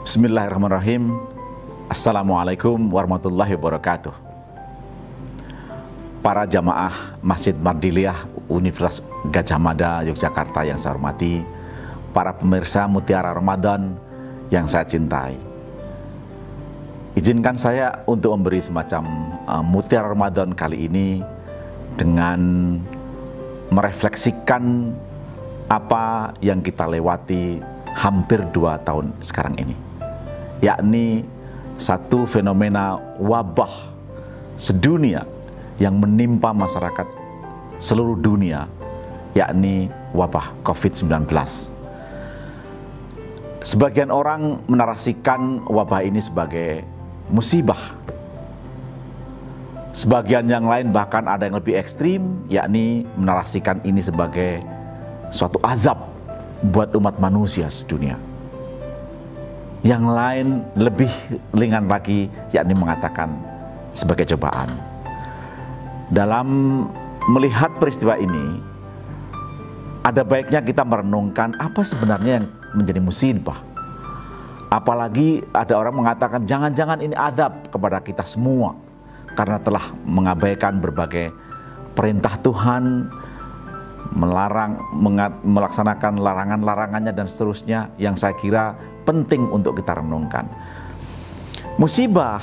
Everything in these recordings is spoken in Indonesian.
Bismillahirrahmanirrahim. Assalamualaikum warahmatullahi wabarakatuh. Para jamaah Masjid Mardiliyah Universitas Gadjah Mada Yogyakarta yang saya hormati, para pemirsa Mutiara Ramadan yang saya cintai, izinkan saya untuk memberi semacam Mutiara Ramadan kali ini dengan merefleksikan apa yang kita lewati hampir 2 tahun sekarang ini, yakni satu fenomena wabah sedunia yang menimpa masyarakat seluruh dunia, yakni wabah COVID-19. Sebagian orang menarasikan wabah ini sebagai musibah. Sebagian yang lain bahkan ada yang lebih ekstrim, yakni menarasikan ini sebagai suatu azab buat umat manusia sedunia. Yang lain lebih ringan lagi, yakni mengatakan sebagai cobaan. Dalam melihat peristiwa ini, ada baiknya kita merenungkan apa sebenarnya yang menjadi musibah. Apalagi ada orang mengatakan jangan-jangan ini adab kepada kita semua karena telah mengabaikan berbagai perintah Tuhan, melaksanakan larangan-larangannya dan seterusnya, yang saya kira penting untuk kita renungkan. Musibah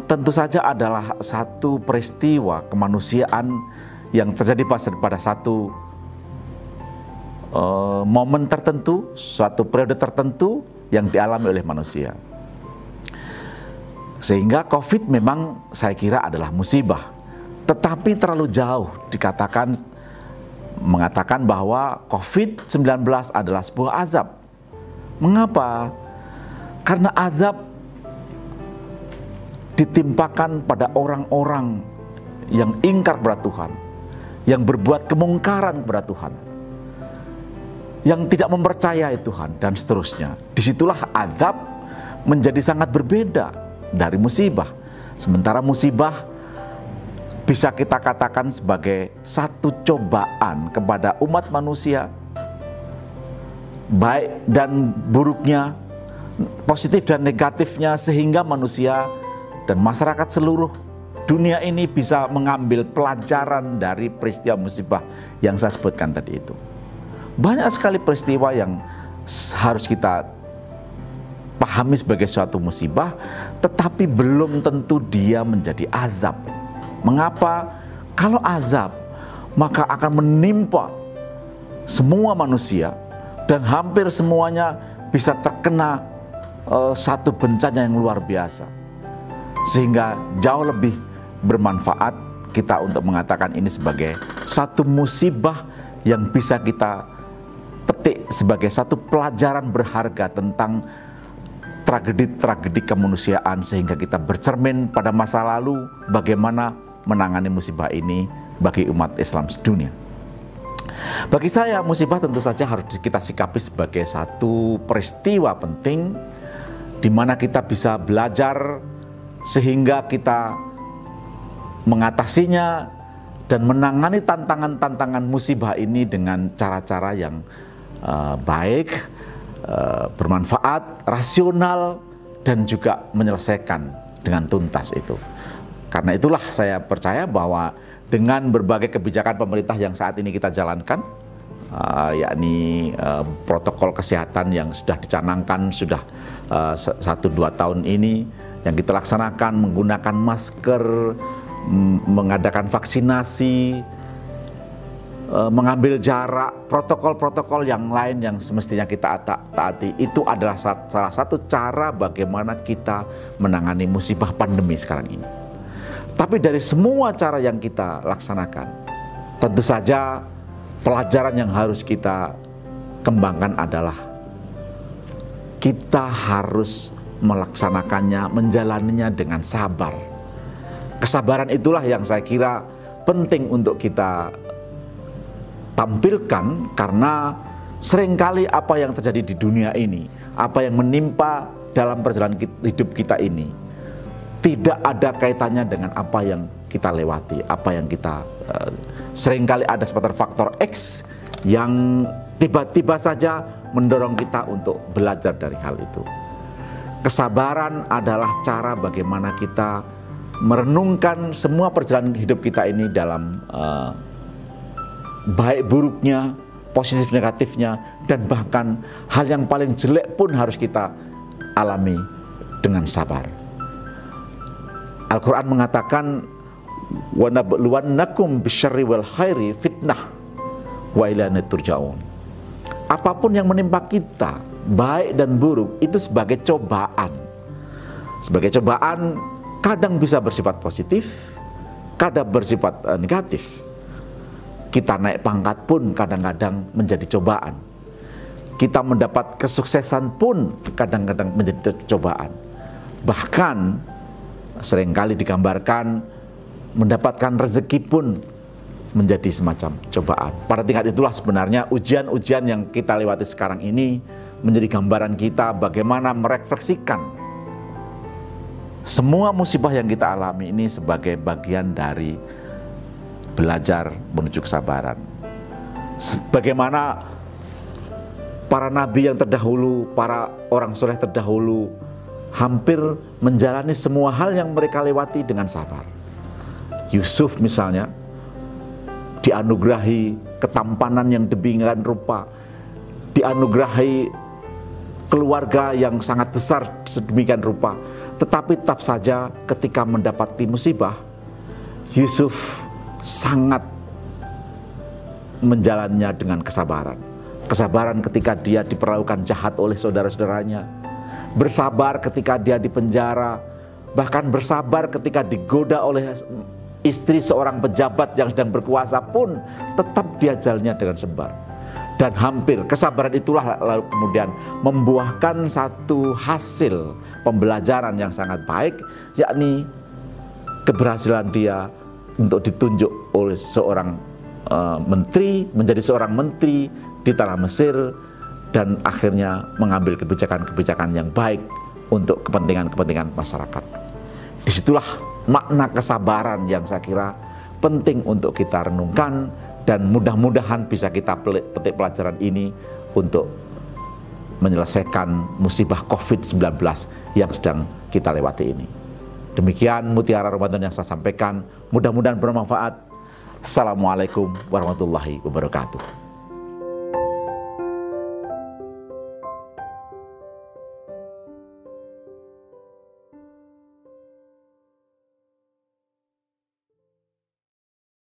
tentu saja adalah satu peristiwa kemanusiaan yang terjadi pada satu momen tertentu, suatu periode tertentu yang dialami oleh manusia. Sehingga COVID memang saya kira adalah musibah, tetapi terlalu jauh mengatakan bahwa COVID-19 adalah sebuah azab. Mengapa? Karena azab ditimpakan pada orang-orang yang ingkar kepada Tuhan, yang berbuat kemungkaran kepada Tuhan, yang tidak mempercayai Tuhan, dan seterusnya. Disitulah azab menjadi sangat berbeda dari musibah. Sementara musibah bisa kita katakan sebagai satu cobaan kepada umat manusia, baik dan buruknya, positif dan negatifnya, sehingga manusia dan masyarakat seluruh dunia ini bisa mengambil pelajaran dari peristiwa musibah yang saya sebutkan tadi itu. Banyak sekali peristiwa yang harus kita pahami sebagai suatu musibah, tetapi belum tentu dia menjadi azab. Mengapa? Kalau azab, maka akan menimpa semua manusia dan hampir semuanya bisa terkena satu bencana yang luar biasa. Sehingga jauh lebih bermanfaat kita untuk mengatakan ini sebagai satu musibah yang bisa kita petik sebagai satu pelajaran berharga tentang tragedi-tragedi kemanusiaan, sehingga kita bercermin pada masa lalu bagaimana menangani musibah ini bagi umat Islam sedunia. Bagi saya, musibah tentu saja harus kita sikapi sebagai satu peristiwa penting di mana kita bisa belajar sehingga kita mengatasinya dan menangani tantangan-tantangan musibah ini dengan cara-cara yang baik, bermanfaat, rasional, dan juga menyelesaikan dengan tuntas itu. Karena itulah saya percaya bahwa dengan berbagai kebijakan pemerintah yang saat ini kita jalankan, yakni protokol kesehatan yang sudah dicanangkan sudah 1-2 tahun ini, yang kita laksanakan menggunakan masker, mengadakan vaksinasi, mengambil jarak, protokol-protokol yang lain yang semestinya kita taati, itu adalah salah satu cara bagaimana kita menangani musibah pandemi sekarang ini. Tapi dari semua cara yang kita laksanakan, tentu saja pelajaran yang harus kita kembangkan adalah kita harus melaksanakannya, menjalaninya dengan sabar. Kesabaran itulah yang saya kira penting untuk kita tampilkan, karena seringkali apa yang terjadi di dunia ini, apa yang menimpa dalam perjalanan hidup kita ini, tidak ada kaitannya dengan apa yang kita lewati, apa yang kita seringkali ada sebatas faktor X yang tiba-tiba saja mendorong kita untuk belajar dari hal itu. Kesabaran adalah cara bagaimana kita merenungkan semua perjalanan hidup kita ini dalam baik buruknya, positif negatifnya, dan bahkan hal yang paling jelek pun harus kita alami dengan sabar. Al-Quran mengatakan, wa nabluwannakum bisyarri wal khairi fitnah wa ilaina turja'un. Apapun yang menimpa kita, baik dan buruk, itu sebagai cobaan. Sebagai cobaan, kadang bisa bersifat positif, kadang bersifat negatif. Kita naik pangkat pun kadang-kadang menjadi cobaan. Kita mendapat kesuksesan pun kadang-kadang menjadi cobaan. Bahkan seringkali digambarkan mendapatkan rezeki pun menjadi semacam cobaan. Pada tingkat itulah sebenarnya ujian-ujian yang kita lewati sekarang ini menjadi gambaran kita bagaimana merefleksikan semua musibah yang kita alami ini sebagai bagian dari belajar menuju kesabaran. Bagaimana para nabi yang terdahulu, para orang soleh terdahulu hampir menjalani semua hal yang mereka lewati dengan sabar. Yusuf misalnya dianugerahi ketampanan yang demikian rupa, dianugerahi keluarga yang sangat besar sedemikian rupa, tetapi tetap saja ketika mendapati musibah, Yusuf sangat menjalannya dengan kesabaran. Kesabaran ketika dia diperlakukan jahat oleh saudara-saudaranya, bersabar ketika dia dipenjara, bahkan bersabar ketika digoda oleh istri seorang pejabat yang sedang berkuasa pun tetap dia jalannya dengan sabar. Dan hampir kesabaran itulah lalu kemudian membuahkan satu hasil pembelajaran yang sangat baik, yakni keberhasilan dia untuk ditunjuk oleh seorang menteri, menjadi seorang menteri di tanah Mesir, dan akhirnya mengambil kebijakan-kebijakan yang baik untuk kepentingan-kepentingan masyarakat. Disitulah makna kesabaran yang saya kira penting untuk kita renungkan, dan mudah-mudahan bisa kita petik pelajaran ini untuk menyelesaikan musibah COVID-19 yang sedang kita lewati ini. Demikian mutiara Ramadan yang saya sampaikan, mudah-mudahan bermanfaat. Assalamualaikum warahmatullahi wabarakatuh.